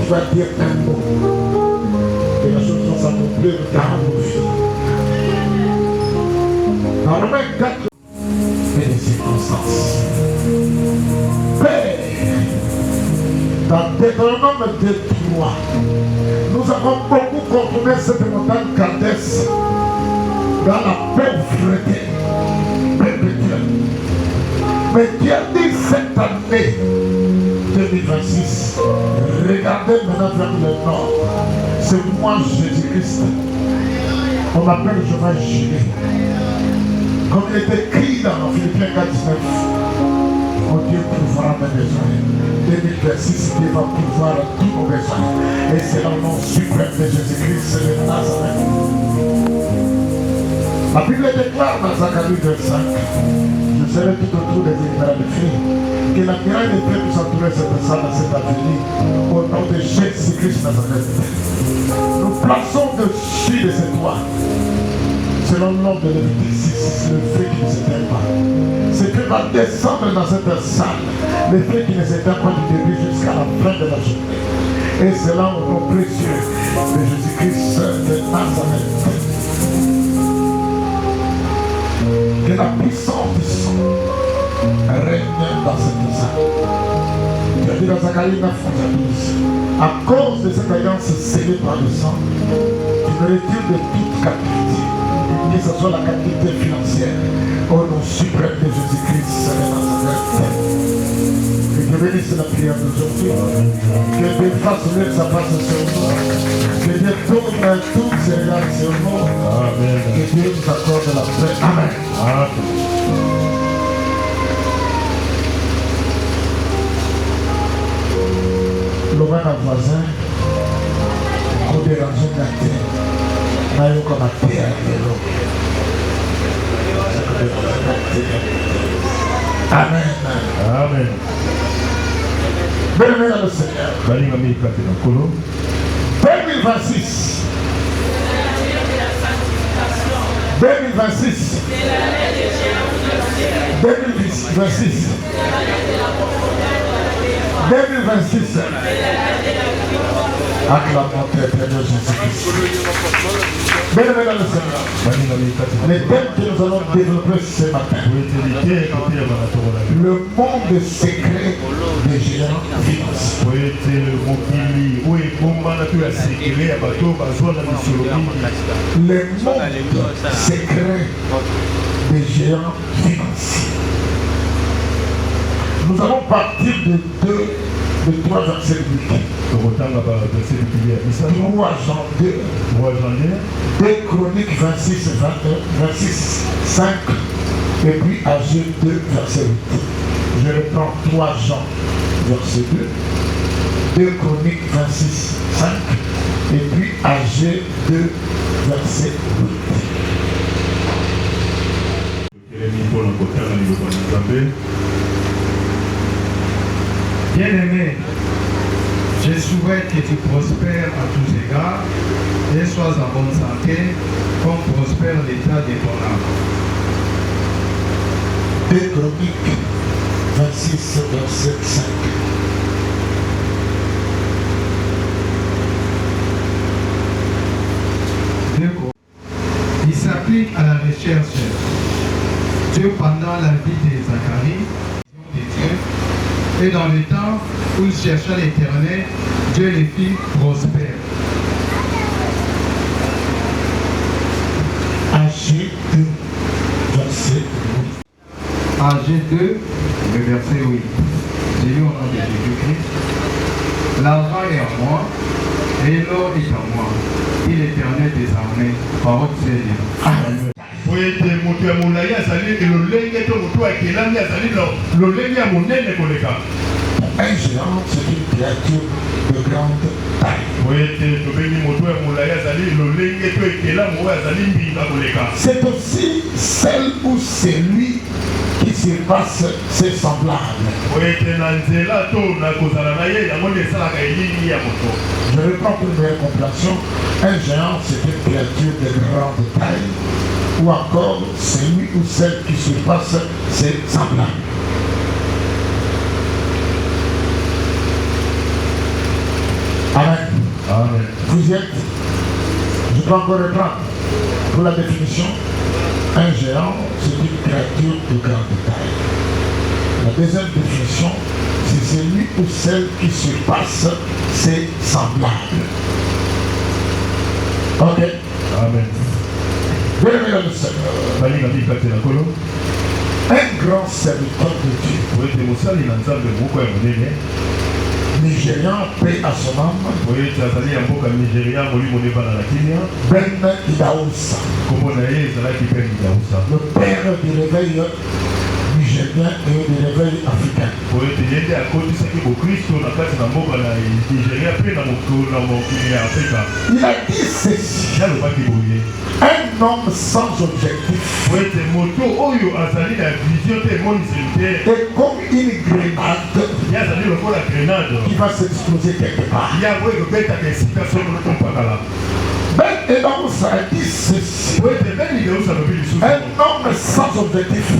tu vas dire un mot. Et la chose va s'accomplir dans vos vies. Dans Romains 4 et les circonstances. Père, dans Deutéronome 2:3, nous avons beaucoup contourné cette montagne Caldès dans la pauvreté perpétuelle. Mais Dieu a dit cette année 2026, regardez maintenant vers le nord. C'est moi Jésus-Christ. On m'appelle Jehovah Jireh. Comme il est écrit dans Philippiens 4:19, mon Dieu pourvoira mes besoins. 2026, Dieu va pourvoir tous nos besoins. Et c'est le nom suprême de Jésus-Christ, c'est le Nazareth. La Bible déclare dans Zacharie 2:5, je serai tout autour des émeraudes de filles, que la muraille de Dieu nous entourer cette salle, cette avenue, au nom de Jésus-Christ Nazareth. Nous plaçons dessus de ces toits, selon l'ordre de Lévitique 6, le feu qui ne s'éteint pas. Ce qui va descendre dans cette salle, le feu qui ne s'éteint pas du début jusqu'à la fin de la journée. Et c'est là au nom précieux de Jésus-Christ de Nazareth. Que la puissance du sang règne dans cette salle. Tu as dit dans Zacharie 9:12, à cause de cette alliance scellée par le sang, tu me retires de toute captivité, que ce soit la captivité financière, au nom suprême de Jésus-Christ de Nazareth. Que Dieu bénisse la prière d'aujourd'hui. Que Dieu fasse lever sa face sur nous. Que Dieu tourne tous ses regards sur nous. Amen. Que Dieu nous accorde la paix. Amen. Amen. Le voisin, qu'on dérange la terre. N'a eu comme la terre de l'eau. Amen. Amen. Bien-aimé dans le Seigneur. 2026. 2026. 2026. 2026. Acclamons très très bien Jésus-Christ. Bien-aimé dans le Seigneur. Les thèmes que nous allons développer ce matin. Le monde secret des géants financiers. Le monde secret des géants financiers. Nous allons partir de 3 versets bibliques. 3 Jean 2. 2 Chroniques 26, 5. Et puis Agé 2, verset 8. Je reprends 3 Jean, verset 2. 2 Chroniques 26, 5. Et puis Agé 2, verset 8. Bien-aimé, je souhaite que tu prospères à tous égards et sois en bonne santé, comme prospère l'état de ton âme. 2 Chroniques 26, verset 5. Il s'applique à la recherche. Dieu pendant la vie de Zacharie, de Dieu, et dans le temps où il chercha l'Éternel, Dieu les fit prospères. Agé 2, verset 8. Agé 2, le verset 8. J'ai lu au nom de Jésus-Christ. L'argent est en moi, et l'or est en moi. Il est éternel des armées, parole de Dieu. Amen. Un géant, c'est une créature de grande taille. C'est aussi celle ou celui qui surpasse ses semblables. Je reprends pour une meilleure compréhension. Un géant, c'est une créature de grande taille. Ou encore celui ou celle qui surpasse ses semblables. assiette. Je peux encore reprendre. Pour la définition, un géant, c'est une créature de grande taille. La deuxième définition, c'est celui ou celle qui surpasse ses semblables. Ok. Amen. Bien-aimé dans le Seigneur. Un grand serviteur de Dieu. Nigérian, paix à son âme. Ben Idaoussa. Le père du réveil nigérien et du réveil africain. Il a dit ceci. Un homme sans objectif est comme une grenade qui va s'exploser quelque part. Ben Idaoussa a dit ceci. Un homme sans objectif est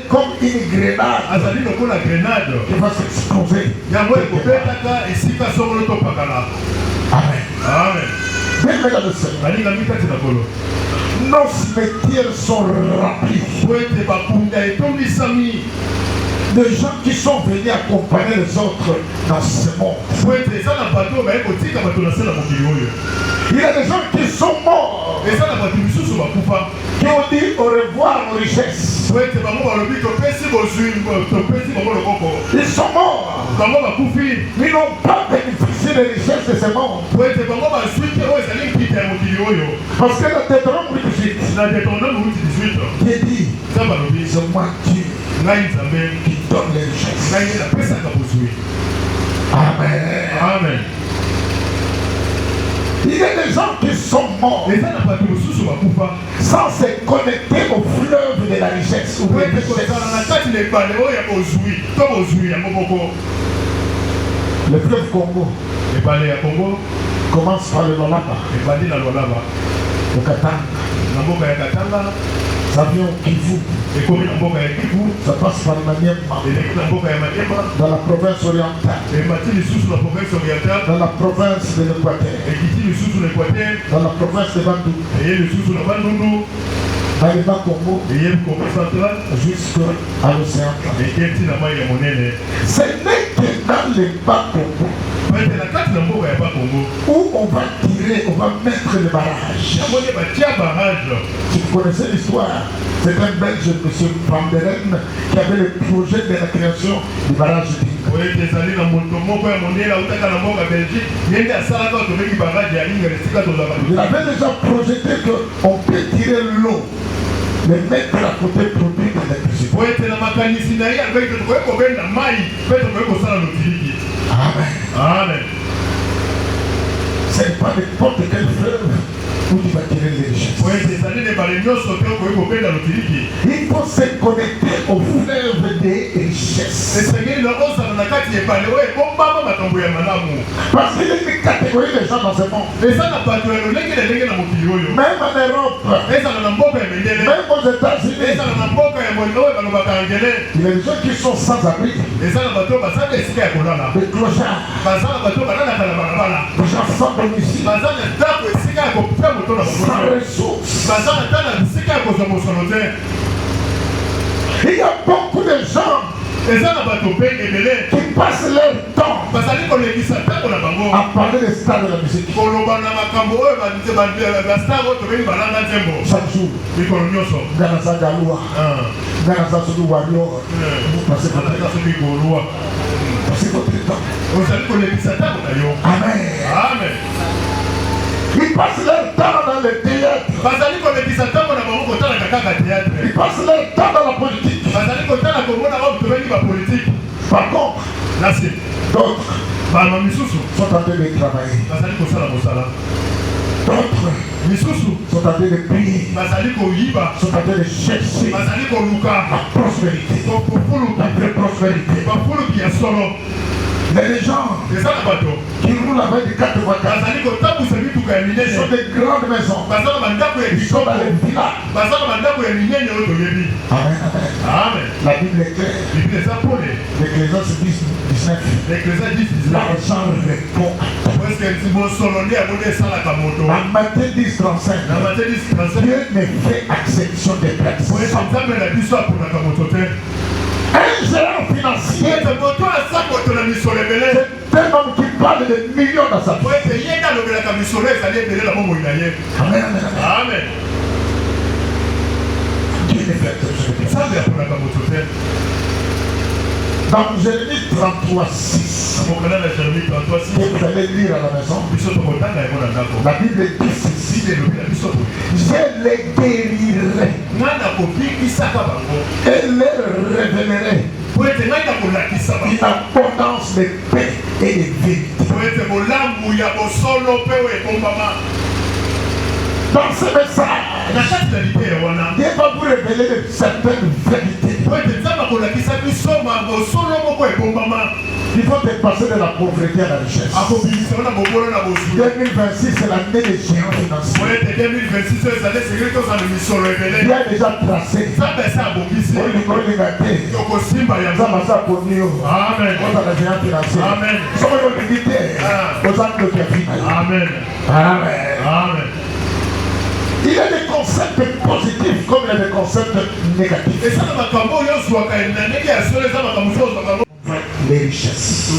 comme une grenade qui va s'exploser. Amen. Amen. Bien, mesdames et sœurs, nos cimetières sont remplis de gens qui sont venus accompagner les autres dans ce monde. Il y a des gens qui sont morts, qui ont dit au revoir aux richesses. Ils sont morts, ils n'ont pas bénéficié des richesses de ce monde. Parce que le Deutéronome 18, Dieu dit, c'est moi Dieu qui donne les richesses. Amen. Amen. Il y a des gens qui sont morts sans se connecter au fleuve de la richesse. Le fleuve Congo commence par le Lualaba, le Katanga, ça vient au Kivu, ça passe par Maniema, dans la province orientale, dans la province de l'Équateur, dans la province de Bandundu, dans le bas Congo, jusqu'à l'océan. Ce n'est que dans le bas Congo où on va tirer, on va mettre le barrage. Si vous connaissez l'histoire, c'est un Belge, M. Vanderen, qui avait le projet de la création du barrage du il avait déjà projeté qu'on peut tirer l'eau, le mettre à côté produit de l'électricité. Amen. Amen. Ce n'est pas n'importe quel fleuve où tu vas tirer les richesses. Il faut se connecter au fleuve des richesses. Parce qu'il y a une catégorie de gens dans ce monde. Même en Europe, même aux États-Unis, il y a des gens qui sont sans abri. Des clochards, des gens sans domicile, sans ressources. Il y a beaucoup de gens qui passent leur temps à parler des stars de la musique. Chaque jour, Ganaza Galoua, Ganaza Soudou Warrior, vous passez votre temps. Amen. Amen. Ils passent leur temps dans le théâtre. Ils passent leur temps dans la politique. Par contre, d'autres sont en train de travailler. D'autres sont en train de prier. Sont en train de chercher la prospérité. La vraie prospérité. Il y a des gens qui roulent avec des 4 voitures. Ils sont des grandes maisons. Ils sont dans les villas. Amen. Amen. La Bible est claire. Ecclésiaste 10, 19. L'argent répond à toi. En Matthieu 10, 35. Dieu ne fait exception des personnes. Un gérant financier, c'est un homme qui parle de millions dans sa vie. Amen. Amen. Dieu ne fait exception des personnes. Dans Jérémie 33, 6, vous allez lire à la maison, la Bible dit ceci: je les guérirai et les révélerai une abondance de paix et de vérité. Dans ce message, Dieu va vous révéler certaines vérités. Il faut te passer de la pauvreté à la richesse. 2026, c'est l'année des géants financiers. Il a déjà tracé. Amen. Amen. Il y a des concepts positifs comme il y a des concepts négatifs. Les richesses.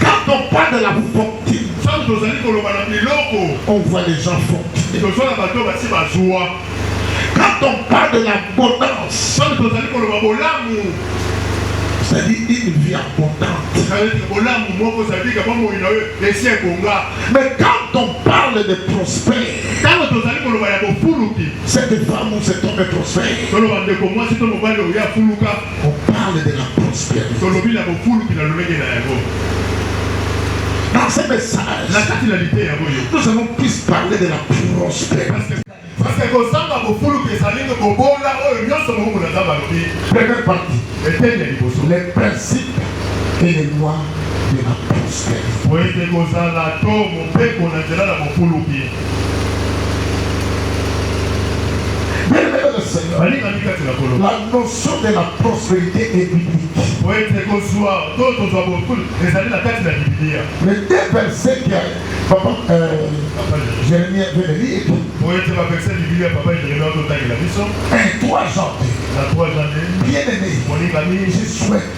Quand on parle de la fortune, on voit les gens fortunés. Quand on parle de l'abondance, c'est-à-dire une vie abondante. Mais quand on parle de prospère, cette femme ou cet homme est prospère, on parle de la prospérité. Dans ce message, nous allons plus parler de la prospérité. Première partie, les principes et les lois de la prospérité. La notion de la prospérité est biblique. Les deux versets que papa Jérémie vient de lire, 3 janvier, bien aimé, je souhaite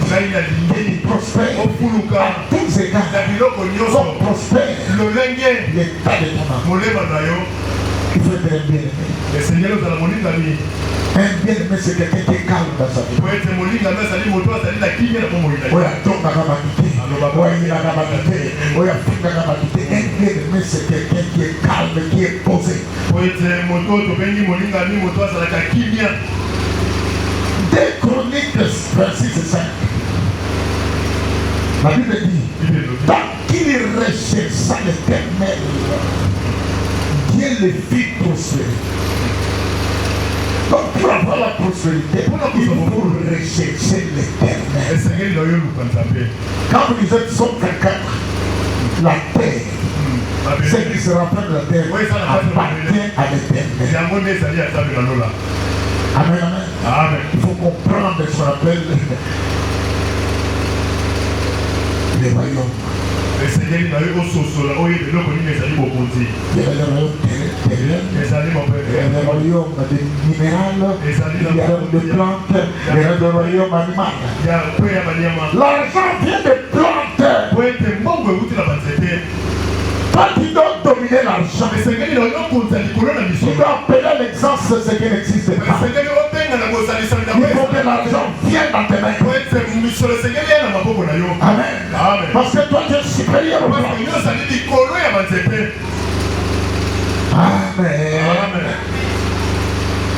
qu'il prospère à tous égards, comme prospère l'état de ton âme. Il faut être un bien-aimé. Un bien-aimé, c'est quelqu'un qui est calme dans sa vie. Un bien-aimé, c'est quelqu'un qui est calme, qui est posé. 2 Chroniques 26 et 5. La Bible dit: tant qu'il rechercha l'Éternel, Dieu le fit prospérer. Donc pour avoir la prospérité, il faut rechercher l'Éternel. Quand vous lisez Psaume 34, la terre, ce qui se rappelle de la terre appartient à l'Éternel. Amen, amen. Il faut comprendre ce qu'on appelle les royaumes. Il y a le royaume terrestre, il y a le royaume des minérales, il y a le royaume de plantes, il y a le royaume animal. L'argent vient de plantes. Toi qui dois dominer l'argent, tu dois appeler l'existence de ce qui n'existe pas. Il faut que l'argent vienne dans tes mains. Amen. Parce que toi tu es supérieur au plan. Amen.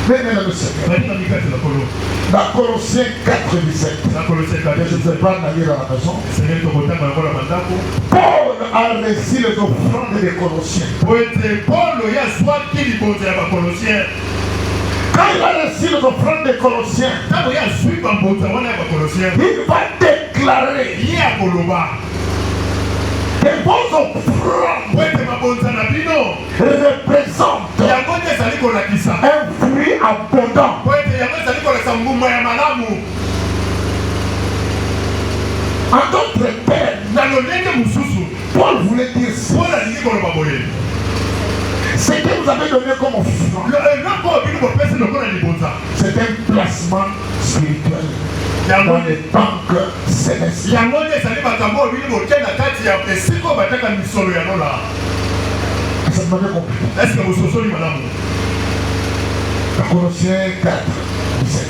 Venez le Seigneur. Dans Colossiens 4, 17. Je ne sais pas lire à la maison. Paul a reçu les offrandes des Colossiens. Quand il a reçu les offrandes des Colossiens, il va déclarer que vos offrandes représentent un fruit abondant. En d'autres termes, Paul voulait dire ça. Ce que vous avez donné comme offrande, c'est un placement spirituel dans les banques célestiales. Ça m'avait compris. Colossiens 4, 17.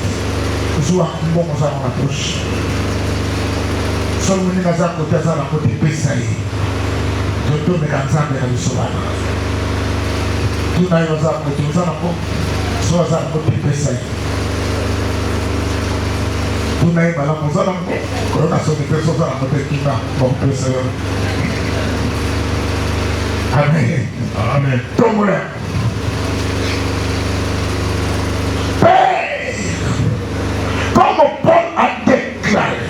Joua bon ça on approche. Solo ni kaza côté ça la côté pesa yi. Toto me kanza me na bisobana. Tuna yo za côté ça na ko. So za côté pesa yi. Tuna yi bala mo za na ko. Ko na so me pesa za na côté kinga bon pesa yo. Amen. Amen. Tomora. Comme Paul a déclaré,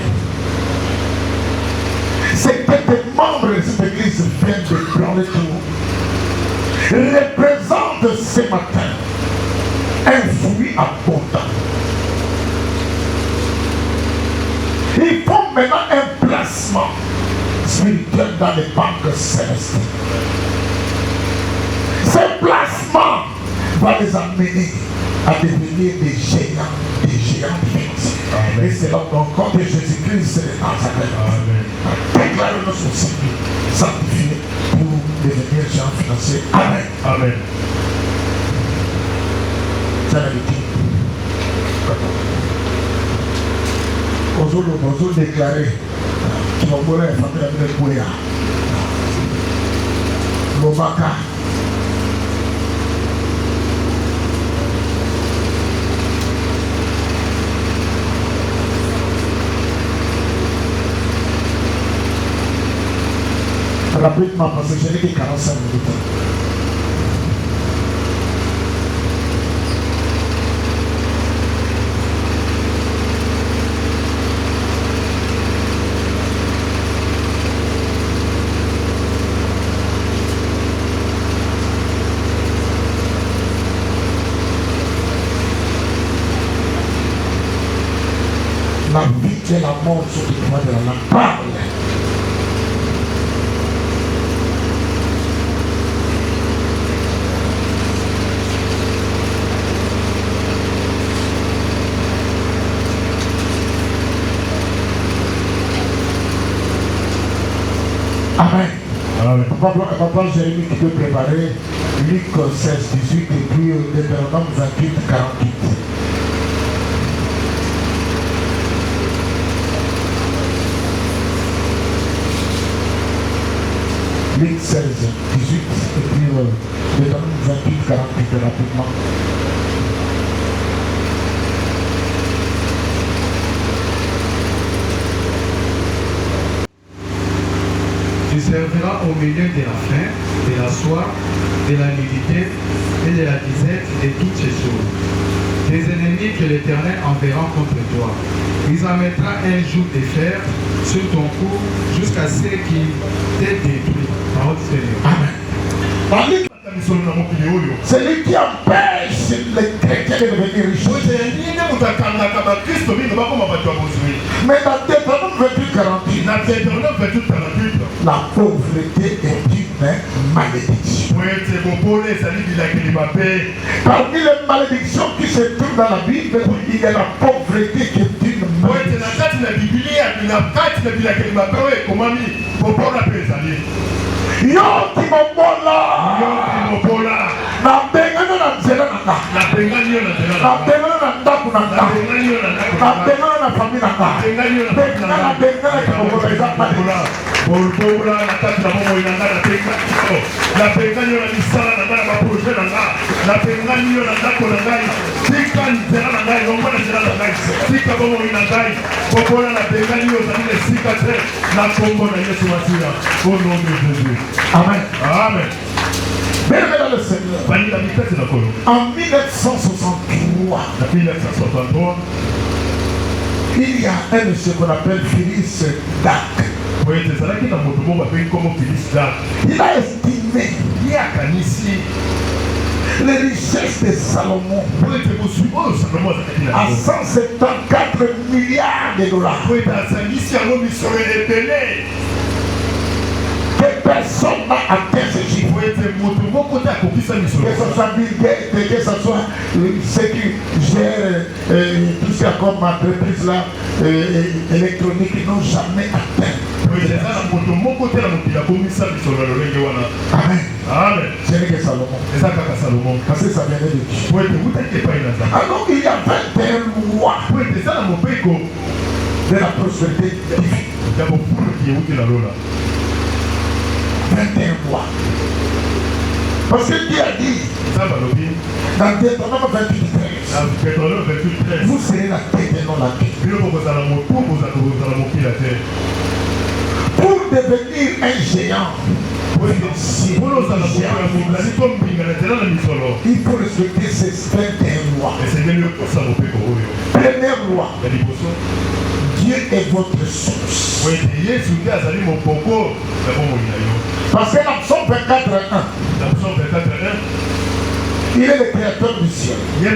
c'est que des membres de cette église viennent de prendre le tour, représente ce matin un fruit abondant. Il faut maintenant un placement spirituel dans les banques célestes. Ce placement va les amener à devenir des géants financiers. Et c'est là dans le corps de Jésus-Christ, c'est dans sa tête. Déclarez notre sanctifié pour devenir géants financiers. Amen. Amen. C'est la vérité. Aujourd'hui, déclarer qui va mourir la famille de Bouya. L'Obaka. Rapidement, parce que je n'ai que 45 minutes. La vie et la mort sont des droits de la parole. Amen. Amen. Papa Jérémie qui peut préparer Luc 16, 18 et puis Deutéronome 28, 48. Luc 16, 18 et puis Deutéronome 28, 48 rapidement. Tu serviras au milieu de la faim, de la soif, de la nudité et de la disette de toutes ces choses. Tes ennemis que l'Éternel enverra contre toi. Il en mettra un joug de fer sur ton cou jusqu'à ce qu'il t'ait détruit. Parole du Seigneur. Amen. C'est lui qui empêche les chrétiens de devenir riches. Mais dans Deutéronome 28, 48, la pauvreté est une malédiction. Parmi les malédictions qui se trouvent dans la Bible, il y a la pauvreté qui est une malédiction. Yo Timobola na bengana na nzela na na bengana na ndaku na na bengana na famille na bengana Timobola ezapa Bolbola na kati na momo inanga na bengana na bengana na misala na na projet na na bengana na ndako na ngai tika nzela na ngai longo na nzela na ngai tika momo inanga Bobola na bengana yo za ile sika te na kombo na Yesu Masiya au nom de Jésus. Amen. Amen. Bien-aimé dans le Seigneur. En 1963, il y a un monsieur qu'on appelle Phyllis Dack. Il a estimé Les richesses de Salomon à 174 milliards de dollars. Que personne n'a atteint ce chiffre. Que ce soit Bill Gates, que ce soit ceux qui gèrent tout ce comme entreprise là, électronique, n'ont jamais atteint. Amen. Amen. Ce n'est que Salomon. Parce que ça venait de Dieu. Alors il y a 21 lois de la prospérité divine. 21 lois. Parce que Dieu a dit dans Deutéronome 28:13, vous serez la tête et non la queue. Pour devenir un géant, il faut respecter ces 21 lois. Première loi, Dieu est votre source. Parce que dans Psaume 24:1, il est le créateur du ciel, de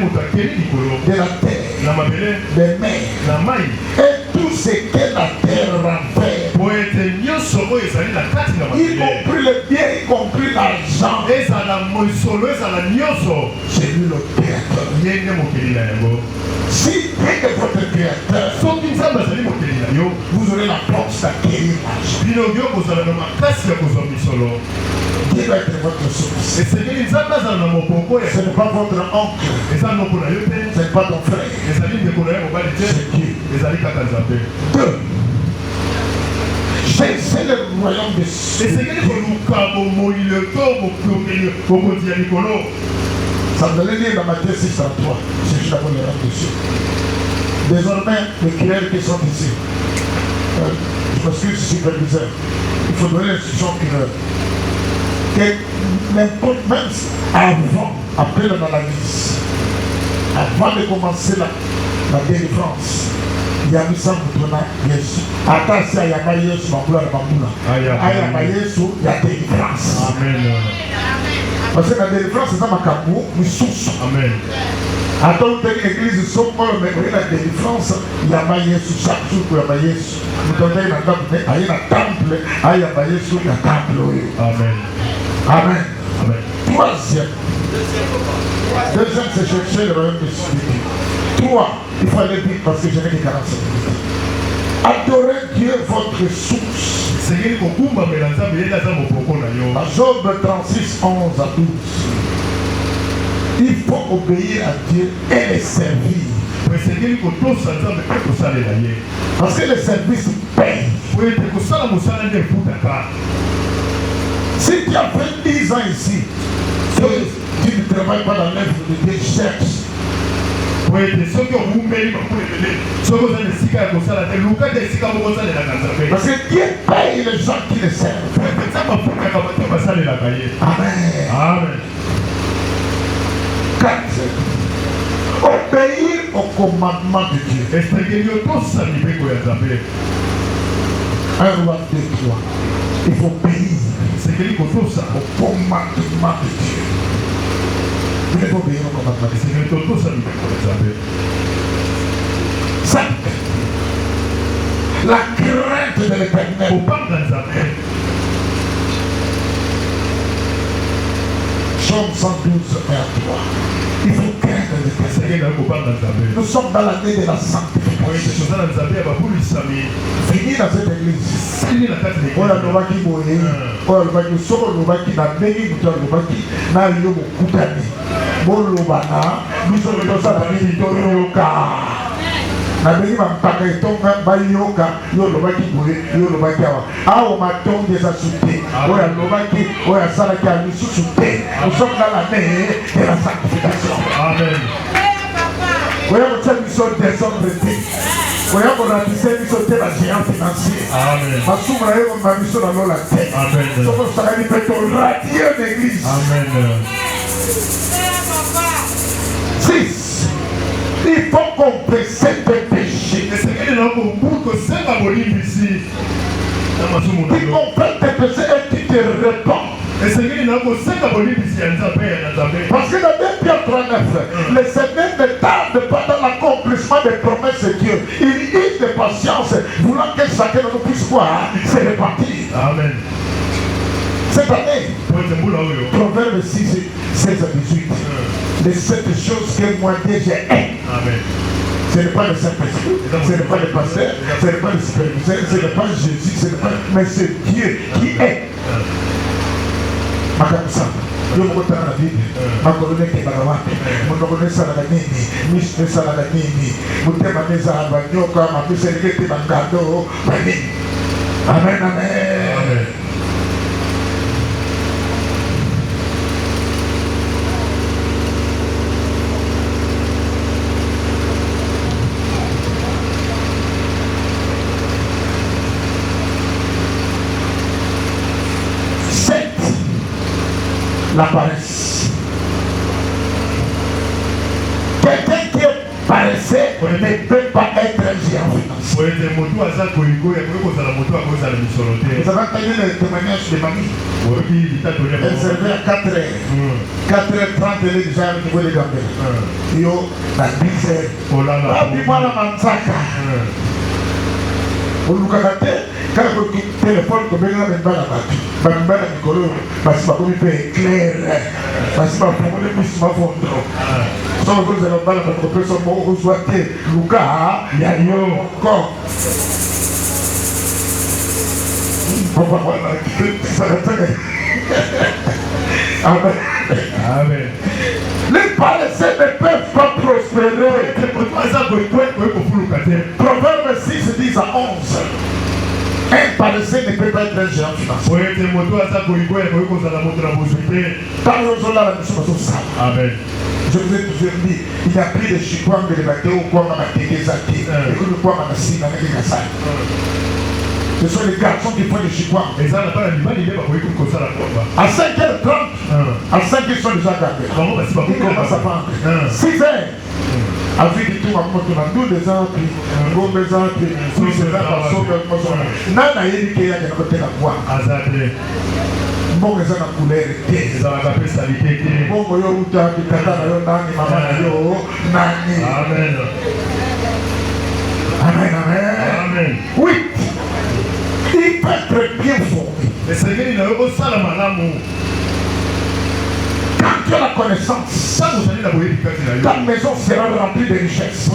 la terre, des mers, et tout ce que la terre renferme, y compris le bien, y compris l'argent. C'est lui le créateur. Si Dieu est votre créateur, vous aurez la force d'acquérir l'argent. Dieu doit être votre source. Ce n'est pas votre oncle, ce n'est pas ton frère, c'est Dieu. 2. C'est le royaume de Dieu. Ça vous allez lire dans Matthieu 6:33. C'est juste avant le royaume de Dieu. Désormais, les crieurs qui sont ici, parce que je suis superviseur, il faut donner l'instruction aux crieurs. Que n'importe, même avant, après l'analyse, avant de commencer la délivrance, il y a eu ça pour Yesu. Attention, il y a pas Yesu, Mambula, Mambula. Il y a Yesu, il y a délivrance. Amen. Parce que la délivrance, c'est ça ma camou, nous source. Amen. Attends, l'église, sauf moi, mais la délivrance, il y a pas Yesu, chaque jour, il y a pas Yesu. Nous donnons un temple, il y a un temple, il y a pas Yesu, il y a un temple. Amen. Amen. Amen. Deuxième, c'est chercher le royaume de Dieu. 3, il faut aller vite parce que je n'ai que 45 minutes. Adorez Dieu, votre source. Dans Job 36:11-12. Il faut obéir à Dieu et le servir. Parce que le service paye. Si tu as fait 10 ans ici, tu ne travailles pas dans l'œuvre de Dieu, cherche. Parce que Dieu paye les gens qui le servent. Amen. Amen. 4. Obéir au commandement de Dieu. 1 Roi 2:3. Il faut obéir au commandement de Dieu. Vous devez obéir au commandement de Dieu. 5. La crainte de l'Éternel. Psaume 112:3. Il faut craindre l'Éternel. Nous sommes dans l'année de la sanctification. Fini dans cette église. Oya lobaki boye, oya lobaki soko lobaki na bengi mutu lobaki na yo mokutani. Bolobana, biso tosala nini toyoka. Na bengi bampaka etonga bayoka yo lobaki boye, yo lobaki awa. Awa matongi eza sute. Oya lobaki, oya salaki a lisusu te. Nous sommes dans l'année de la sanctification. Amen. Oya kotia biso désordre te. Oya koratise biso te ba géant financier. Amen. Masumu na yo ba biso na lola te. Amen. Soko sakali pe to radio d'église. Amen. 6. Il faut confesser tes péchés. Et c'est qu'il y a un beaucoup de ça à Bolivie ici. Tu confesses tes péchés et tu te répands. Parce que dans 2 Pierre 3:9, le Seigneur ne tarde pas dans l'accomplissement des promesses de Dieu. Il use de patience, voulant que chacun de nous puisse voir se répartir. Amen. Cette année, Proverbe 6, 16 à 18, les 7 choses que moi déjà ai. Amen. Ce n'est pas le Saint-Esprit, ce n'est pas le pasteur, ce n'est pas le superviseur, ce n'est pas Jésus, ce n'est pas... mais c'est Dieu qui est. Makamsa, yo mokota na Bible, makolone ke bagawapi, monokone sala na nini, misne sala na nini, mutema neza abanyoka, mapisa ngete bangado, bani. Amen, amen. Amen. La paresse. Quelqu'un qui est paresseux ne peut pas être un géant financier. Vous avez entendu le témoignage de mamie. Elle servait à 4h. 4h30, elle est déjà au niveau de Gambé. Yo, la 10h. Ah, dis-moi la manzaka. Olukakate, quand le téléphone comme il y a une balle à battre, Bambala Nicolo, parce que vous pouvez éclair, parce que vous pouvez plus ma fondre. Sans que vous avez la balle à battre, vous reçoit Luca, il y a yo, encore. Amen. Amen. Les paresseux ne peuvent pas prospérer. Proverbe 6, 10 à 11. Un paresseux ne peut pas être un géant financier. Amen. Je vous ai toujours dit, il n'y a plus de chikwang de bateau ou quoi ma téguezaki. Et que le quoi ma sina n'est que ça. Ce sont les garçons qui font des chikwang. À 5h30, à 5h ils sont déjà gardés. Ils commencent à prendre 6h. Avec du tout, on a 12 ans, puis on a 12 ans, puis on a Nana yedi ke ya de côté la voix. Bon, les gens ont coulé les bon, yo uta ki tata na yo nani mama na yo nani. Amen. Amen, amen. Amen. Oui. Il peut être bien formé. Quand tu as la connaissance, ta maison sera remplie de richesses.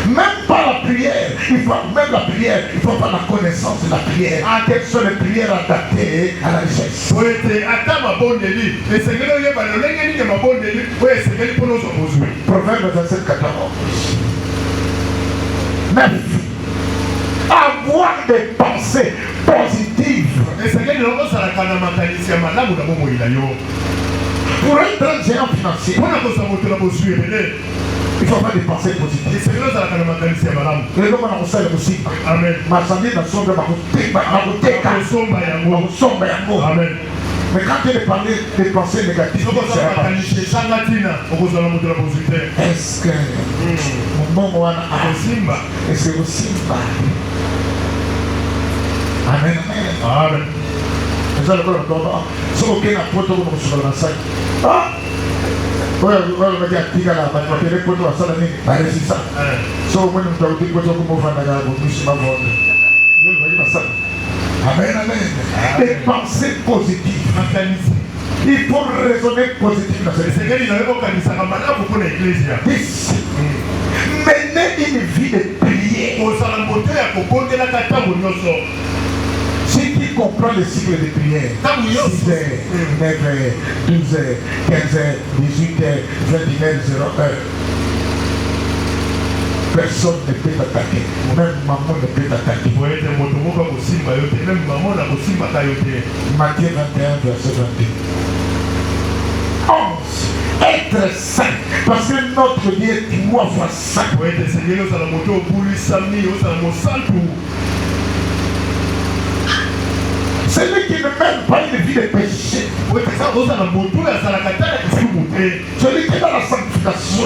Même pas la prière, même la prière, il faut avoir la connaissance de la prière. Quelles sont les prières adaptées à la richesse? Proverbe 27, 14. 9. Avoir des pensées positives. Pour être un géant financier, il faut avoir des pensées positives. Amen. Mais quand tu es parlé des pensées négatives, est-ce que mon bon est-ce que vous Simba? Amen. Amen. Vous allez voir le corps. Si vous avez un poteau, vous sur la salle. Ah! Vous allez dire que vous avez un poteau à la salle. C'est ça. Si vous avez un poteau, vous allez voir ça. Amen, amen. Des pensées positives. Il faut raisonner positivement. Mener une vie de prière. Si tu comprends le cycle de prière, 6h, 9h, 12h, 15h, 18h, 21h, 0h. Personne ne peut t'attaquer. Même maman ne peut t'attaquer. Matthieu 21, verset 22. 11. Être saint. Parce que notre Dieu est 3 fois saint. Celui qui ne mène pas une vie de péché. Celui qui est dans la sanctification.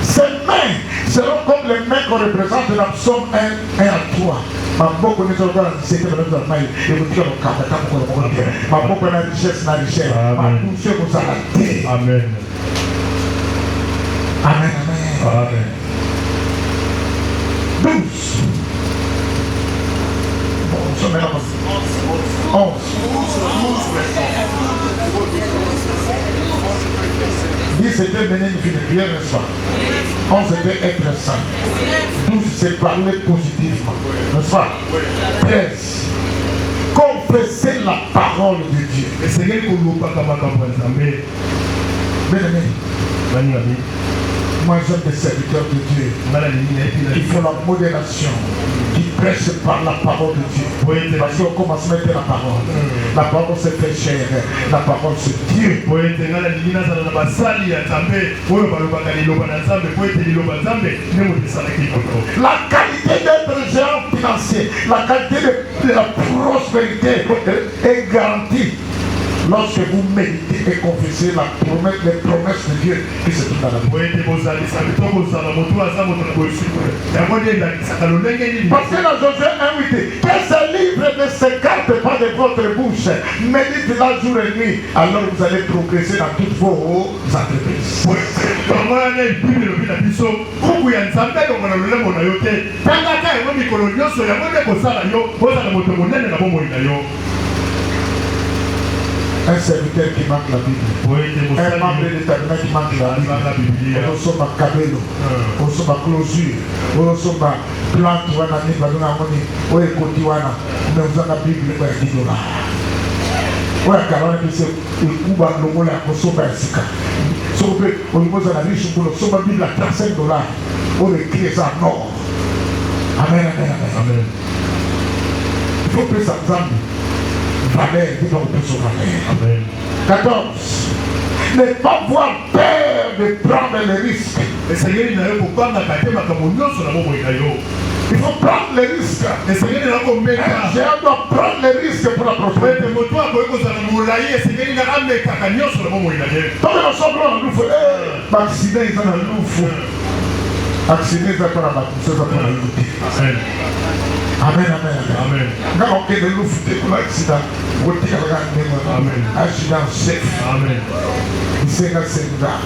Ces mains seront comme les mains qu'on représente dans Psaume 1 à 3. Maboko ni soko na sisi kwa ndio mai. Ego tika kama kama kwa kwa. Maboko na richesse na richesse. Matushe kusalate. Amen. Amen, amen. Amen. 12. Bon, on se met là. 11. C'était mener une filière, n'est-ce pas? 11 c'était être saint. 12 c'est parler positivement, n'est-ce pas? 13. Confesser la parole de Dieu. Et c'est ce qu'on nous parle comme Bien aimé. Moi j'aime des serviteurs de Dieu. Il faut la modération qui prêche par la parole de Dieu. Parce qu'on commence à mettre la parole. La parole se fait chair. La parole c'est Dieu. La qualité d'être géant financier, la qualité de la prospérité est garantie lorsque vous méditez et confessez les promesses de Dieu qui se trouvent dans la Bible. Parce que dans Josué 1:8, que ce livre ne s'écarte pas de votre bouche, méditez-la jour et nuit, alors vous allez progresser dans toutes vos entreprises. Un serviteur qui manque la Bible, un membre déterminé qui manque la Bible, on sommes à Kabelo, on sommes à closure, on sommes à plante, on a mis à l'amoni, on est côté, on a la Bible, on a $10. On a carrément dit que le coup va le voler à Kosoba et Sika. Sauf que au niveau de la riche, on a la Bible à $35. On écrit ça en or. Amen, amen, amen. Il faut que ça ensemble. Valère, il faut que ça valère. 14. Ne pas avoir peur de prendre les risques. Il faut prendre les risques. Un géant doit prendre les risques pour la prospérité. Donc nous sommes là, nous faisons accident, ils ont un loup. Accident, ils ont un loup. Amen, amen, amen. Quand on fait de l'eau, pour l'accident, vous êtes amen. Accident safe. Amen. C'est un sénat.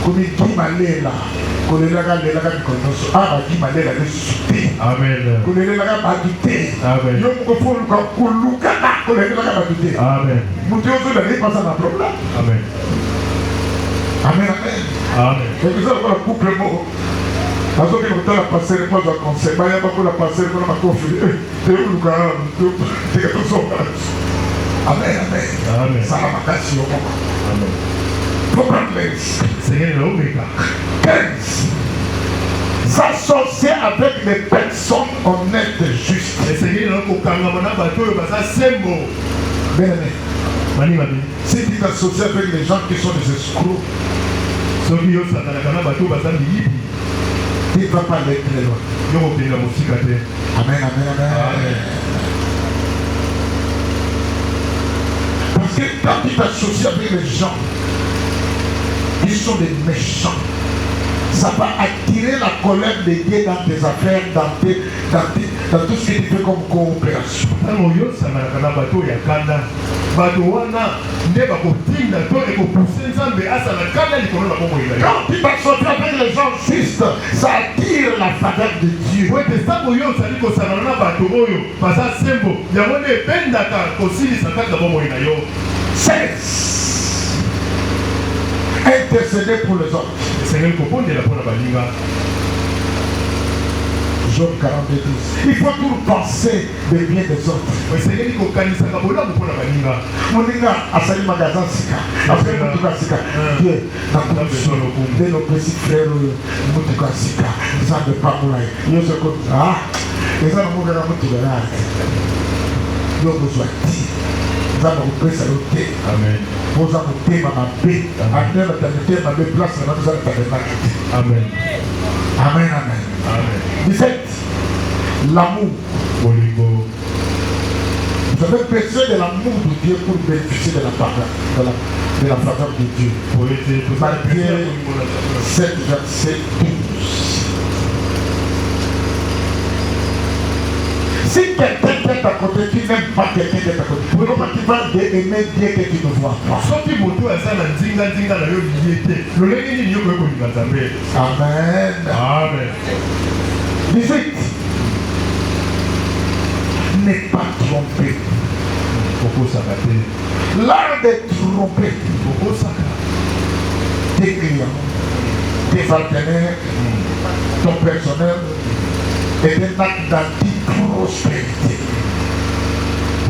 Comme il dit malé là, qu'on est là, ah, il dit malé là, le souper. Amen. Qu'on est là, battuté. Amen. Yo, qu'on faut le coulouka, qu'on est là, battuté. Amen. Mon Dieu, vous n'avez pas ça dans le problème. Amen. Amen, amen. Amen. Et vous avez le couple mot. Parce que quand on a passé le mois de conseil, il y a beaucoup de passé le mois de conseil. C'est où le gars? Amen, amen. Ça va passer au moment. Amen. Faut prendre les risques. C'est l'oméga. 15. S'associer avec des personnes honnêtes et justes. Et c'est bien aimé. Si tu t'associes avec les gens qui sont des escrocs, il ne va pas aller très loin. Amen, amen, amen. Parce que quand tu t'associes avec les gens qui sont des méchants, ça va attirer la colère de Dieu dans tes affaires, dans tout ce que tu fais comme coopération. Quand tu t'associes avec les gens justes, ça attire la faveur de Dieu. 16. Intercéder pour les autres. Job 42:12. Il faut toujours penser de bien des autres. Moninga asali magasin sika. Après mutuka sika. Dieu na condition de nos petits frères mutuka sika. Ça de pas pour là. Yo se ko ah. Et ça nous regarde mutuka là. Yo besoin de ça nous pèse l'auté. Amen. Vous avez ma paix. Amen. Ma place na nous a Amen. Amen, amen. Amen. 17. L'amour. Vous avez besoin de l'amour de Dieu pour bénéficier de la faveur de Dieu. Matthieu 7, verset 12. Si quelqu'un qui est à côté, tu n'aimes pas quelqu'un qui est à côté, comment tu vas aimer Dieu que tu ne vois pas? Amen. Amen. 18. N'est pas trompé. L'art de tromper tes clients, tes partenaires, ton personnel est un acte d'anti-prospérité.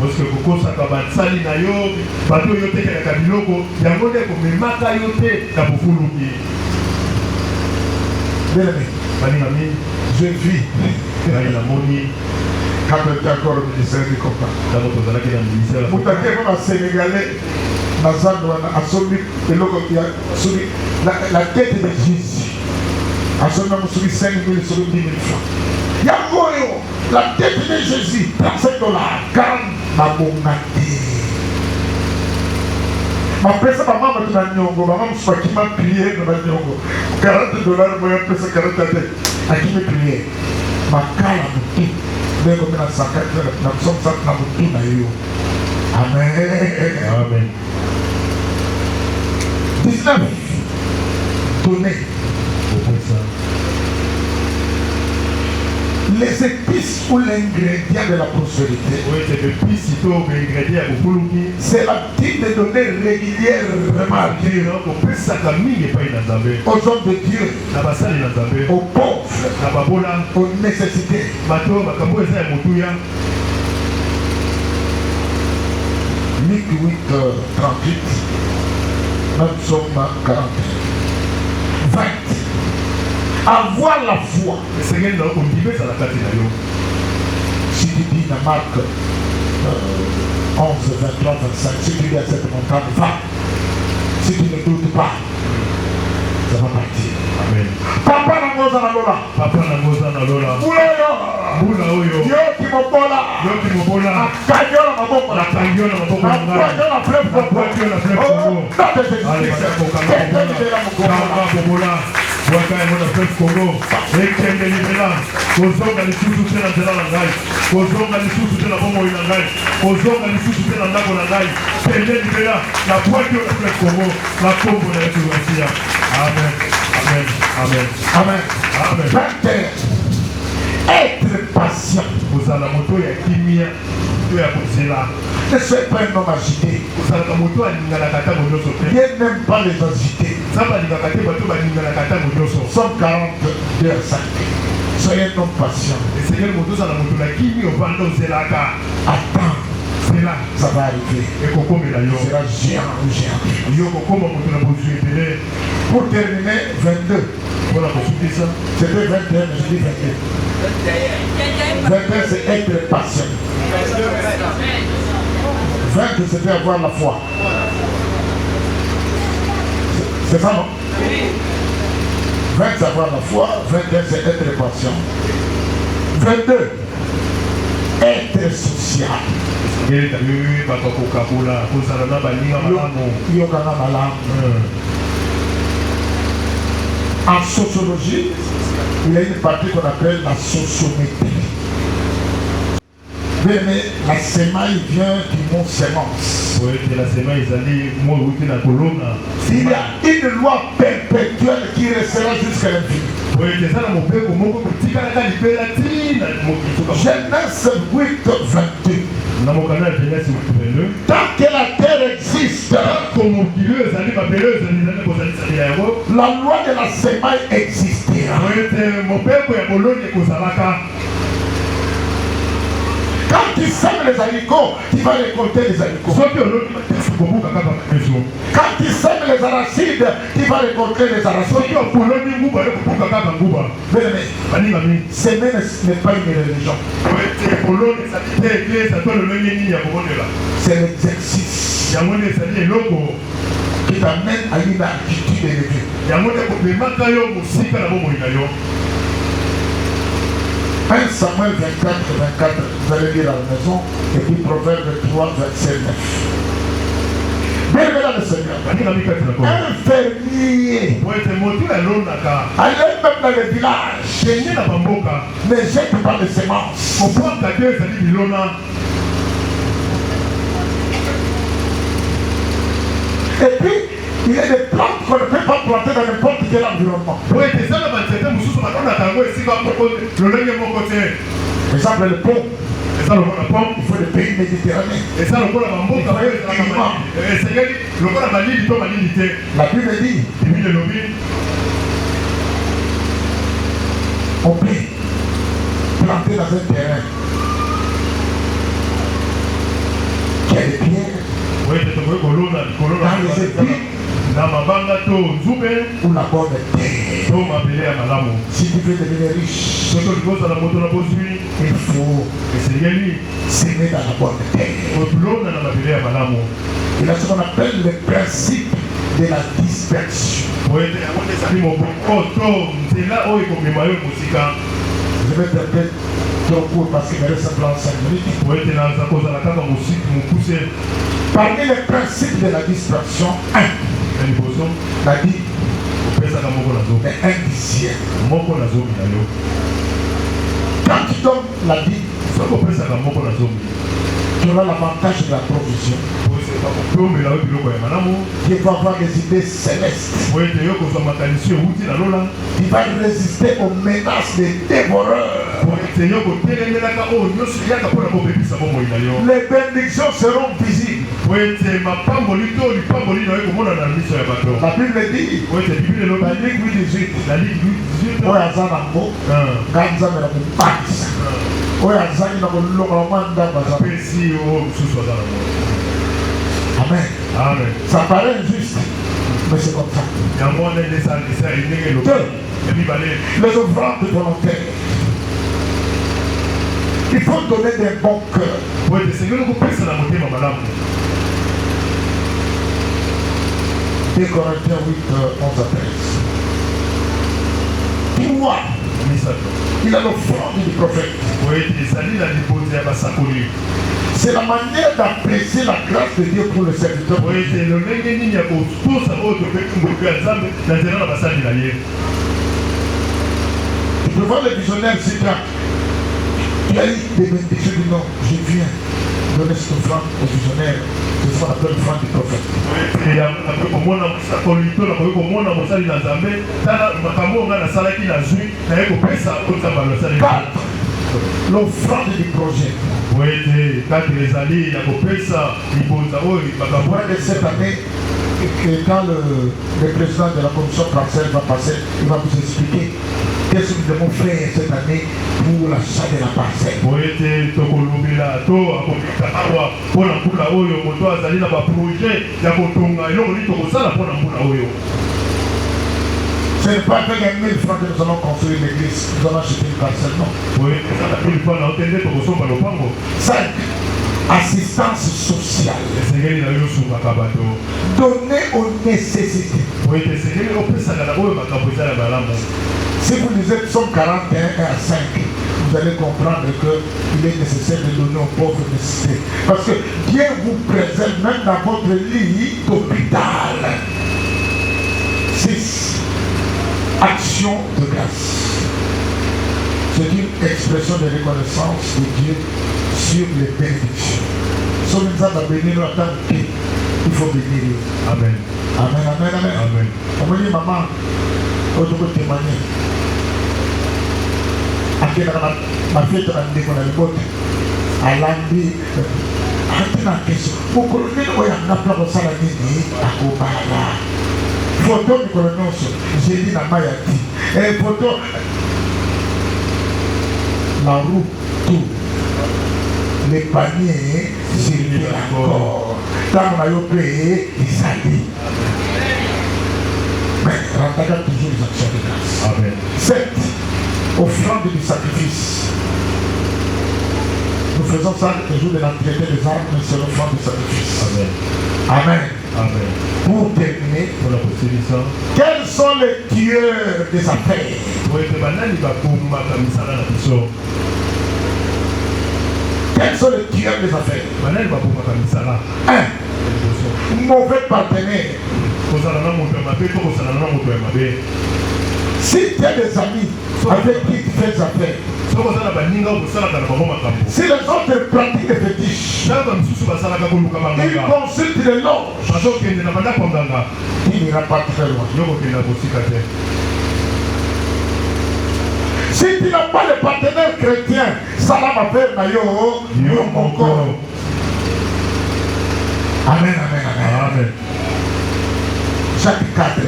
Parce que beaucoup ça va sali na yo, bato yo te kala kabiloko, yango de ko memaka yo te na bofuluki. Bien aimé, je vis la moni quand tu es encore au ministère du combat. dans votre zala qui est dans le ministère. Moutake comme Sénégalais, Nazandouana, a soumis la tête de Jésus. A soumis 5 000, soumis 10 000 francs. Yangoyo, la tête de Jésus, $35, 40 Mabongati. Ma pesa maman m'a dit nyongo, maman m'a qui m'a prié dans la nyongo. $40, moi j'ai pesa 40 à qui m'a prié. Ma kala muti, mais comme la sakate, la somme ça na muti na yo. Amen. Amen. 19. Donner. Les épices ou l'ingrédient de la prospérité. Oui, c'est depuis sitôt l'ingrédient à bofuluki. C'est l'habitude de donner régulièrement à Dieu. Aux hommes de Dieu, aux pauvres, aux nécessités. Luc 8, 38, même Somme 40. 20. Avoir la foi. Si tu dis dans Marc 11, 23, 25, si tu dis à cette montagne, va. Si tu ne doutes pas, ça va partir. Amen. Papa Nangoza Nalola. Papa Nangoza Nalola. Bula oyo. Yo qui m'obola. Akanyola maboko. Akanyola maboko. Akanyola fleuve Congo. Akanyola fleuve Congo. Allez, Waka mona fleuve Congo. Ekende libela. Kozonga lisusu tena nzela na ngai. Kozonga lisusu tena bomo ina ngai. Kozonga lisusu tena ndako na ngai. Kende libela na boîte na fleuve Congo. La Congo na yetu wasia. Amen. Amen. Amen. Amen. Amen. Être patient. Vous allez la moto ya kimia. Tu es là. Ne soyez pas un homme agité. Vous allez la moto à Ningalakata Modoso. Dieu n'aime pas les agités. Somme 40, verset 5. Soyez un homme patient. Attends. Ça va arriver. C'est la géant ou géant. Pour terminer, 22. C'était 21, mais je dis 22. 21, c'est être patient. 20, c'était avoir la foi. C'est ça, non? 20, c'est avoir la foi. 21, c'est être patient. 22, être social. En sociologie, il y a une partie qu'on appelle la sociométrie. Mais la semaille vient du mot sémence. Il y a une loi perpétuelle qui restera jusqu'à l'infini. Genèse 8, 22. Tant que la terre existe, la loi de la semaille existera. Quand tu sèmes les haricots, tu vas récolter les haricots. Quand tu sèmes les arachides, tu vas récolter les arachides. Mais s'aimer n'est pas une religion. C'est l'exercice qui t'amène à une attitude élevée. 1 Samuel 24, 24, vous allez lire à la maison, et puis Proverbe 3, verset 9. Bien, mesdames et seigneurs, un fermier, allez même dans le village. Ne jette pas de semences. Et puis, il y a des plantes qu'on ne peut pas planter dans n'importe quel environnement. Par exemple, le pont. Il faut des pays méditerranéens. La Bible dit on peut planter dans un terrain qui a des pierres, dans les épines ou la bonne terre. Si tu veux devenir riche, il faut s'aimer dans la bonne terre. Il y a ce qu'on appelle le principe de la dispersion. Je vais te répéter trop court parce qu'il me reste simplement 5 minutes. Parmi les principes de la dispersion, la vie est indicienne. Quand tu donnes la vie, tu auras l'avantage de la provision. Tu vas avoir des idées célestes. Tu vas résister aux menaces des dévoreurs. Les bénédictions seront visibles. La Bible dit, la Ligue 8-18, Amen. Amen. Ça paraît injuste, mais c'est comme ça. Les offrandes volontaires. Il faut donner des bons cœurs. 2 Corinthiens 8, 11 à 13. Pourquoi il a l'offrande du prophète. C'est la manière d'apprécier la grâce de Dieu pour le serviteur. Tu peux voir les visionnaires, c'est là. Tu as eu des bénédictions du nom. Je viens donner cette offrande aux visionnaires. C'est ce qu'on appelle l'offrande du prophète. L'offrande du projet. De cette année, quand le président de la commission française va passer, il va vous expliquer qu'est-ce que nous devons faire cette année pour l'achat de la parcelle. Ce n'est pas avec 1000 francs que nous allons construire l'église, nous allons acheter une parcelle, non. 5. Assistance sociale. Donner aux nécessités. Si vous lisez Psaume 41 à 5, vous allez comprendre qu'il est nécessaire de donner aux pauvres nécessités. Parce que Dieu vous préserve même dans votre lit d'hôpital. 6. Action de grâce. C'est une expression de reconnaissance de Dieu sur les bénédictions. Si on nous a béni, il faut bénir. Amen. Amen, amen, amen. Amen. On me dit, maman, on doit témoigner. Ma fille est en train de botte. À l'ambi. Attends la question. Pour que l'on ait un appel au salami, à Kobala. Photo du colonel, j'ai dit la Mayati. Et photo. La roue, tout. Les paniers, circulent encore. Tant qu'on a eu payé, il s'allie. Mais Rantaka toujours les actions de grâce. Amen. 7. Offrande du sacrifice. Nous faisons ça le jour de l'entretien des armes, mais c'est l'offrande du sacrifice. Amen. Amen. Amen. Pour terminer, quels sont les tueurs des affaires? Quels sont les tueurs des affaires? 1. Mauvais partenaire. Si tu as des amis avec qui tu fais des affaires, si les autres pratiquent les fétiches, ils consultent les loges, il n'ira pas très loin. Si tu n'as pas de partenaire chrétien, ça va faire nayo, mon corps. Amen, amen, amen, amen. Jacques 4,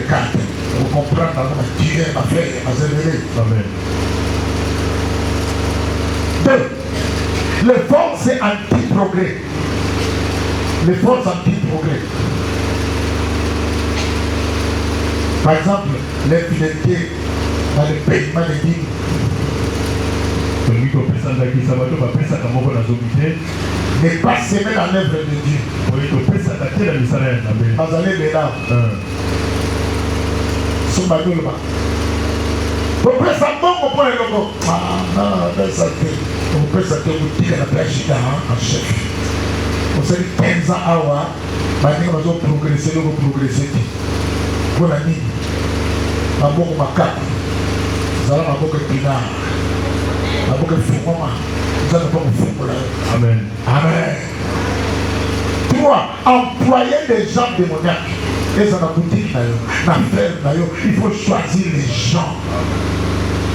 vous comprenez dans Dieu m'a fait, m'a révélé. Amen. 2. Les forces anti-progrès. Les forces anti-progrès. Par exemple, l'infidélité dans le paiement des dîmes. Ne pas s'aimer dans l'œuvre de Dieu. Vous allez là. Sur ma gueule. Vous pouvez savoir comment le logo. Ah non, vous pouvez savoir vous dire la plage en chef. Vous savez 15 ans à voir, maintenant vous allez progresser, vous progresser. Vous l'avez dit. Ma boque ma cape. Vous allez ma boque pinard. Ma boque fumama. Vous allez pas me fumer. Amen. Amen. 3. Employer des gens démoniaques. Et dans la boutique, dans la il faut choisir les gens.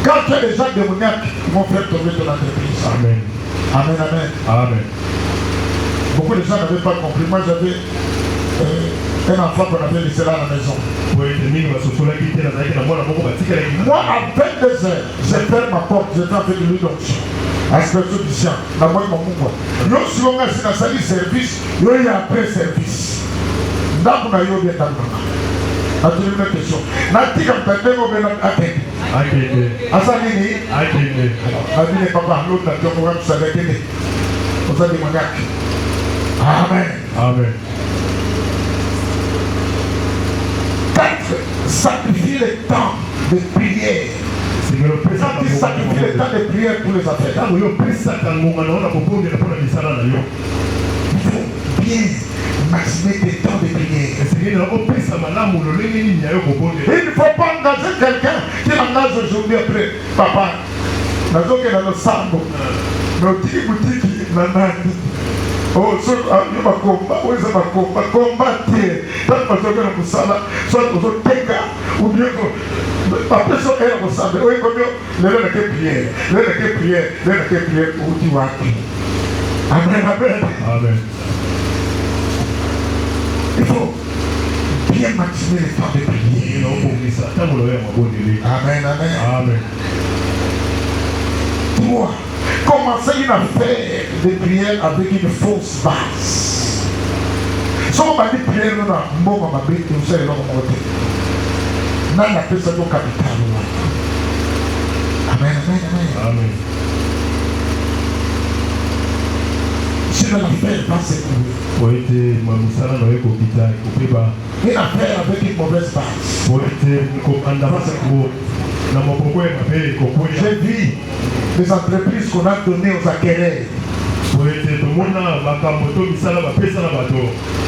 Quand tu as des gens démoniaques, ils vont faire tomber ton entreprise. Amen. Amen, amen. Amen. Beaucoup de gens n'avaient pas compris. Moi, j'avais un enfant qu'on avait laissé là à la maison. Moi, à 22 heures, j'ai fermé ma porte, j'ai fait avec lui d'onction. Aspersion du sien, la moitié de mon mouvement. Nous, si on a un service, il y a après service. Ndako na yo bien ndako. Atuli une question. Nati comme tande mo bena atende. Atende. Asa nini? Atende. Abi ne papa l'autre na toko wa savait que on a démoniaque. Amen. Amen. 4. Sacrifier le temps de prière. Quand tu sacrifies le temps de prière pour les affaires. Il faut bien maximer tes temps de prière. Il ne faut pas engager quelqu'un qui engage aujourd'hui après. Papa, nous avons le sambo. Nous avons boutique. Oh, soit il va combattre. Tant que vous avez un sala, soit vous avez ou bien après ça, elle vous savez. Oui, comme le prière, où tu vas. Amen, amen. Amen. Il faut bien maximer le temps de prière. Amen, amen. Amen. 3. Commencer une affaire de prière avec une fausse base. Si on m'a dit prière, on a un bon m'a dit, vous savez, on m'a dit. N'a pas ça au capital. Amen, amen, amen. Amen. Si l'affaire va se courir. Une affaire avec une mauvaise base. J'ai vu des entreprises qu'on a données aux acquéreurs.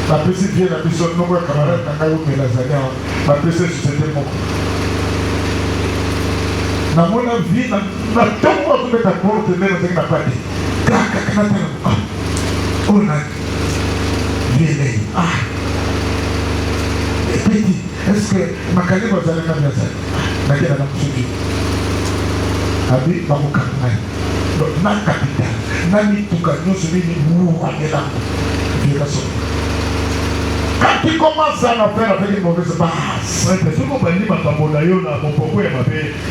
La petite vient à Bison, nous avons un camarade qui a eu la Zania, la petite société. Dans mon avis, dans tout le monde qui est d'accord, tu n'es pas dit. On a vu. Ah. Et petit, est-ce que ma calée va aller dans la salle? N'a-t-il pas de Abi Bamukamai. Donc, n'a capital. N'a ni tout cas, nous sommes nous à l'élan. Quand tu commences à faire avec une mauvaise base.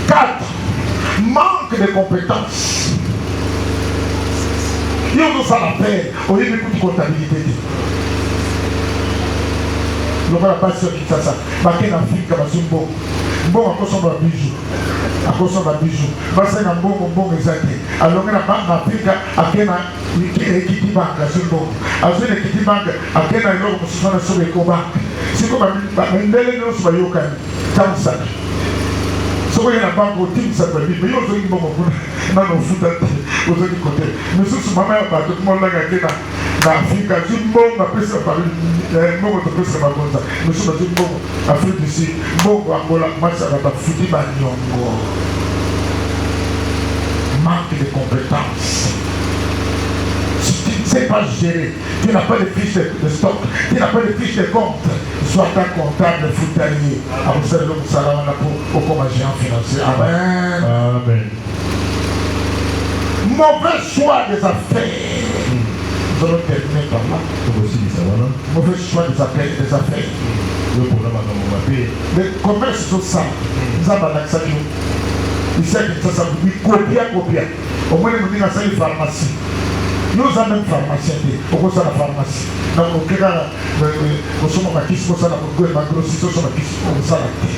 4. Manque de compétences. Il y a aussi à faire au lieu de comptabilité. Le voilà pas sur qui ça. Baké en Afrique, Bazumbo. Bon, à cause de bijou. À cause de bijou. Basé en bon exact. Alors, on a pas Afrique à Kena, Kitty Bank, à Zumbo. À Zune Kitty Bank, à Kena, l'homme qui se fait sur les combats. C'est comme un bel nom sur Yokan. Tansak. Ce qu'il y a la banque au team, ça peut dire, mais il y a aussi une bonne non, non, foot aux autres côtés. Mais ce sont ma mère, tout le monde l'a gagné là. Afrique, je suis bon, ma pèse par une bon, je pèse ma bonne. Nous sommes bon, Afrique du Sud, bon, Angola, moi ça va pas foutre ma nyongo. Manque de compétences. Si tu ne sais pas gérer, tu n'as pas de fiches de stock, tu n'as pas de fiches de compte, sois un comptable foutalier. À vous savez, nous allons pour comme agent financier. Amen. Amen. Mauvais choix des affaires. Nous allons terminer par là. Mauvais choix des affaires. Le commerce sur ça, nous avons l'accès. Il sait que ça vous dit copia. Au moins, nous avons une pharmacie. Nous avons même pharmacien. Pourquoi ça la pharmacie? Donc, nous sommes en acquis, nous sommes en grossi, nous sommes en acquis, nous sommes en acquis.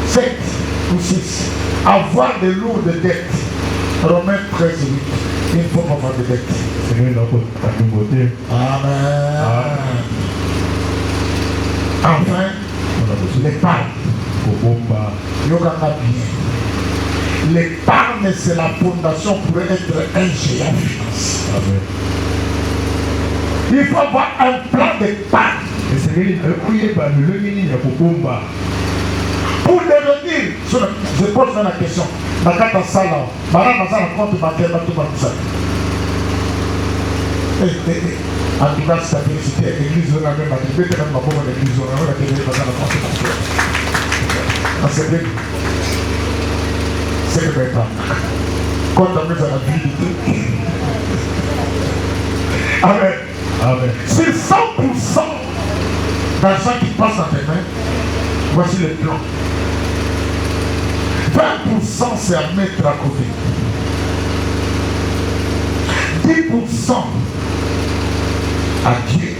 7 ou 6. Avoir de lourdes dettes. Romains 13, 8. Il ne faut pas avoir de dettes. Amen. Enfin, l'épargne. L'épargne, c'est la fondation pour être un géant financier. Il faut avoir un plan d'épargne. Pour devenir, je pose la question, dans la salle, compte bancaire, en tout cas, c'est la félicité. L'église de la même activité, même ma pauvre église, on a la télé, dans la compte. C'est bien. C'est le même temps. Quand on met dans la vie de Dieu. Amen. Amen. C'est 100% d'argent qui passe dans tes mains. Voici le plan. 20% c'est à mettre à côté. 10% à Dieu.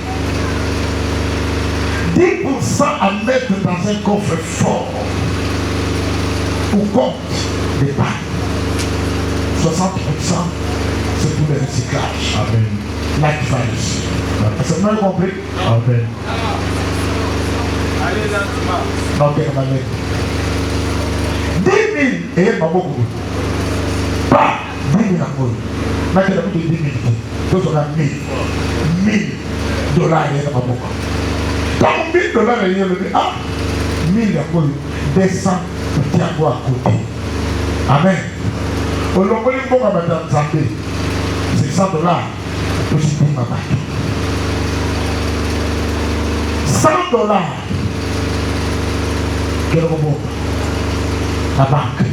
10% à mettre dans un coffre fort ou compte d'épargne. 60% c'est pour le recyclage. Amen. Là qui va ici. C'est bien compris? Amen. Allez là, non, ok, on va mettre 10 000 et il m'a beaucoup. Pas 10 000 à moi. Maintenant, il a plus de 10 000. Donc, on a 1000 dollars et il m'a beaucoup. Quand 1000 dollars et il m'a dit, ah, 1000 à moi, descend, tu tiens quoi à côté. Amen. Au long de l'imbo, on va mettre en santé. C'est 100 dollars. Aussi, pour ma banque. 100 dollars. Quel robot? La banque.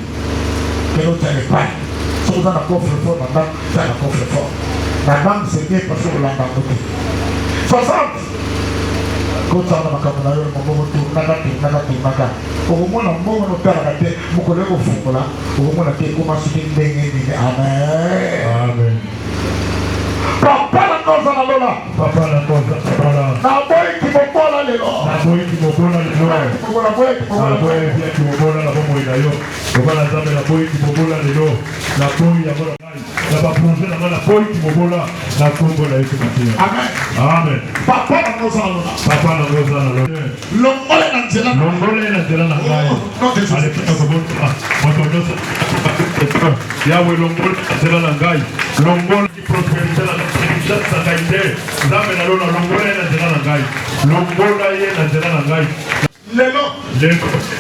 Quel autre l'épargne? Si vous avez un coffre fort, la banque, c'est un coffre fort. La banque, c'est bien parce que vous l'avez banque. 60. Quand ça va, on a eu un moment où naga. Au moins, on a un père à la tête, mon collègue au fond là, au moins, on a été commencé à dire Amen. Amen. Papa la cosa la lola. Papa la cosa la lola. Na boy ki mokola lelo. Na boy ki mokola lelo. Na boy ki mokola la bomo ilayo. Oba la zambe la boy ki mokola lelo. La boy ya bola. La ba plonger la boy ki mokola la kombo la yesu matin. Amen. Amen. Papa la cosa la lola. Papa la cosa la lola. Longole na nzela. Longole na nzela na ngai. Ale pita ko bon. Moto nyoso. Yawe longole na nzela na ngai. Longole ki prospérité la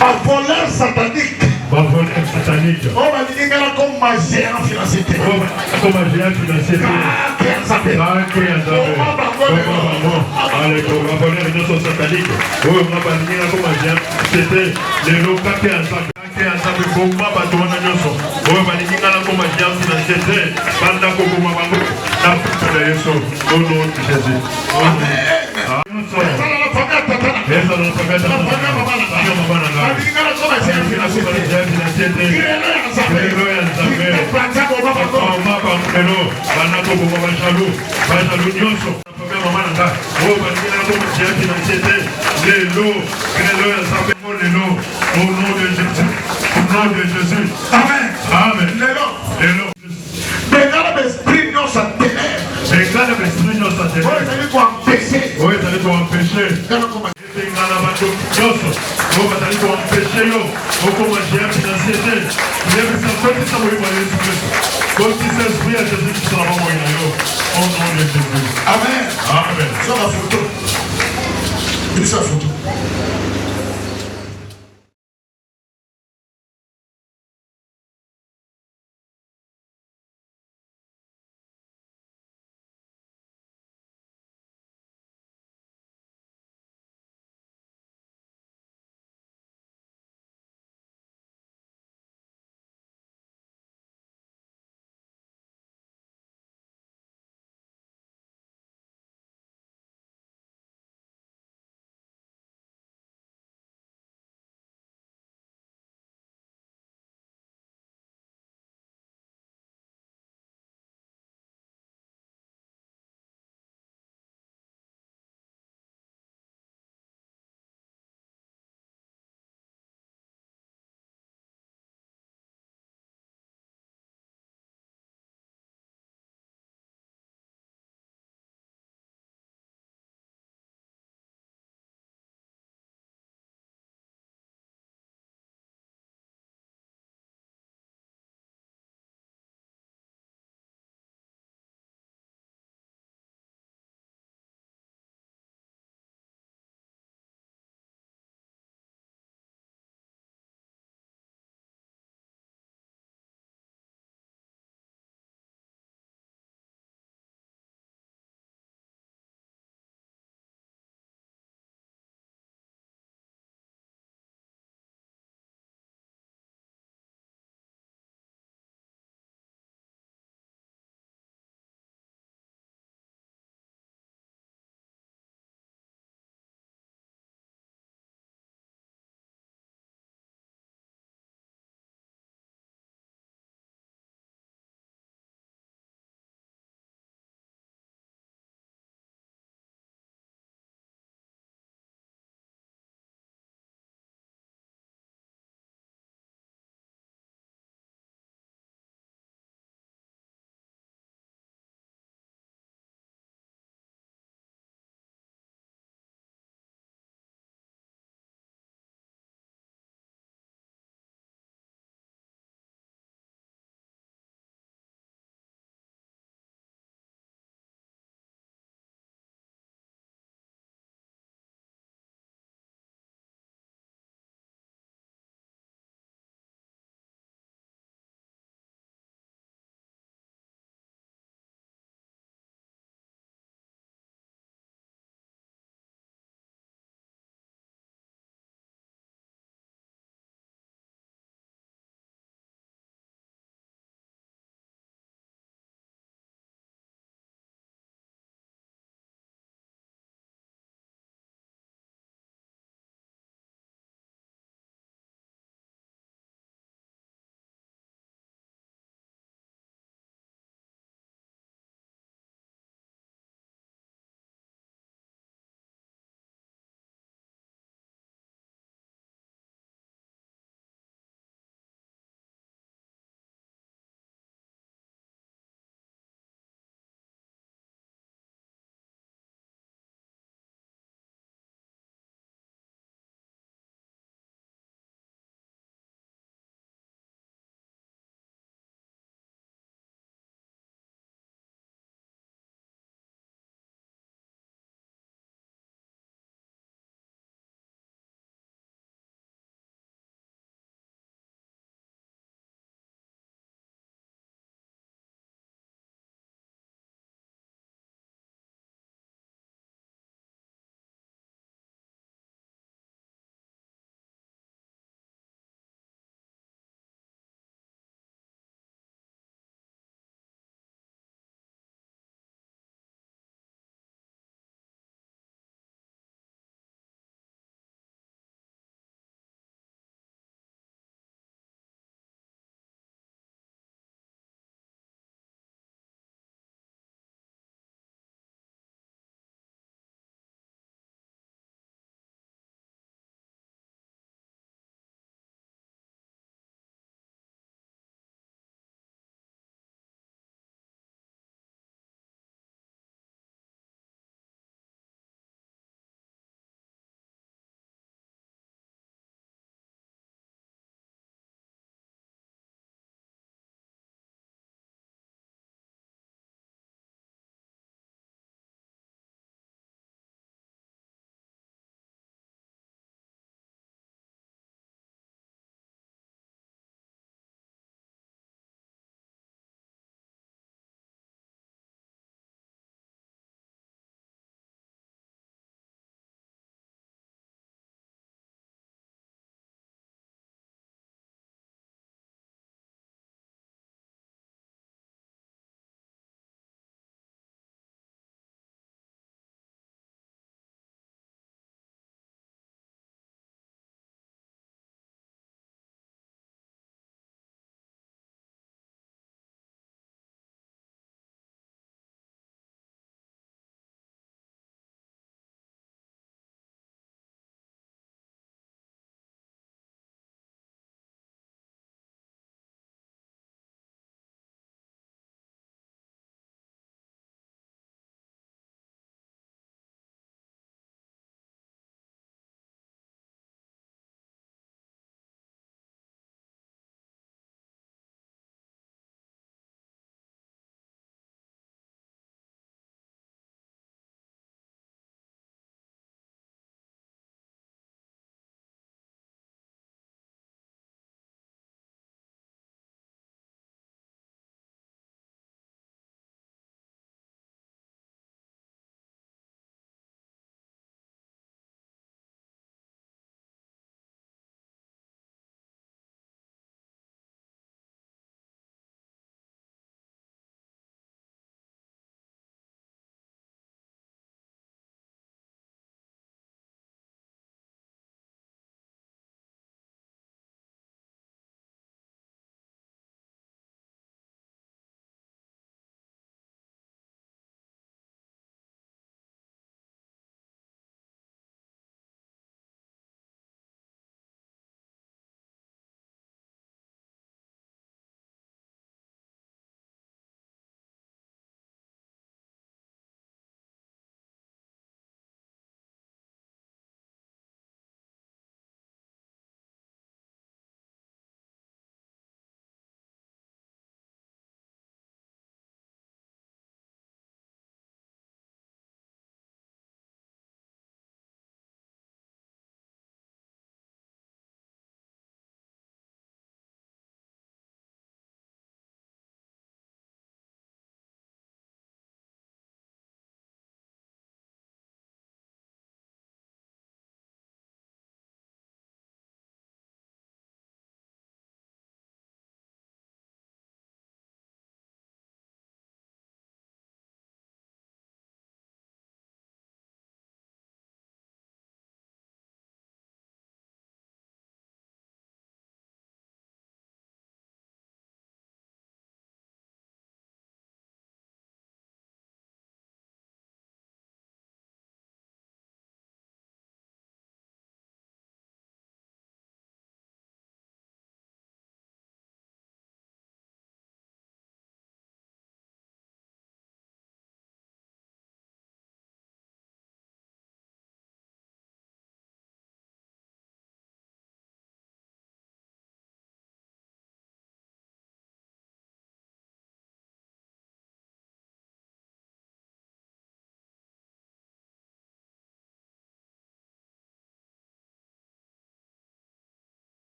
un voleur satanique. On va dire comme ma géant financier. Comme ma géant financier. Amen. Amen. Oui, ça veut empêcher. na bato nyonso oyo bazali koempeshe yo okoma géant financier te yebisa kotisa moyimo ya Yesu Kristo kotisa esprit ya Jésus Kristo na bomoi na yo au nom de Jésus. Amen. Amen. Sur la photo. Une seule photo.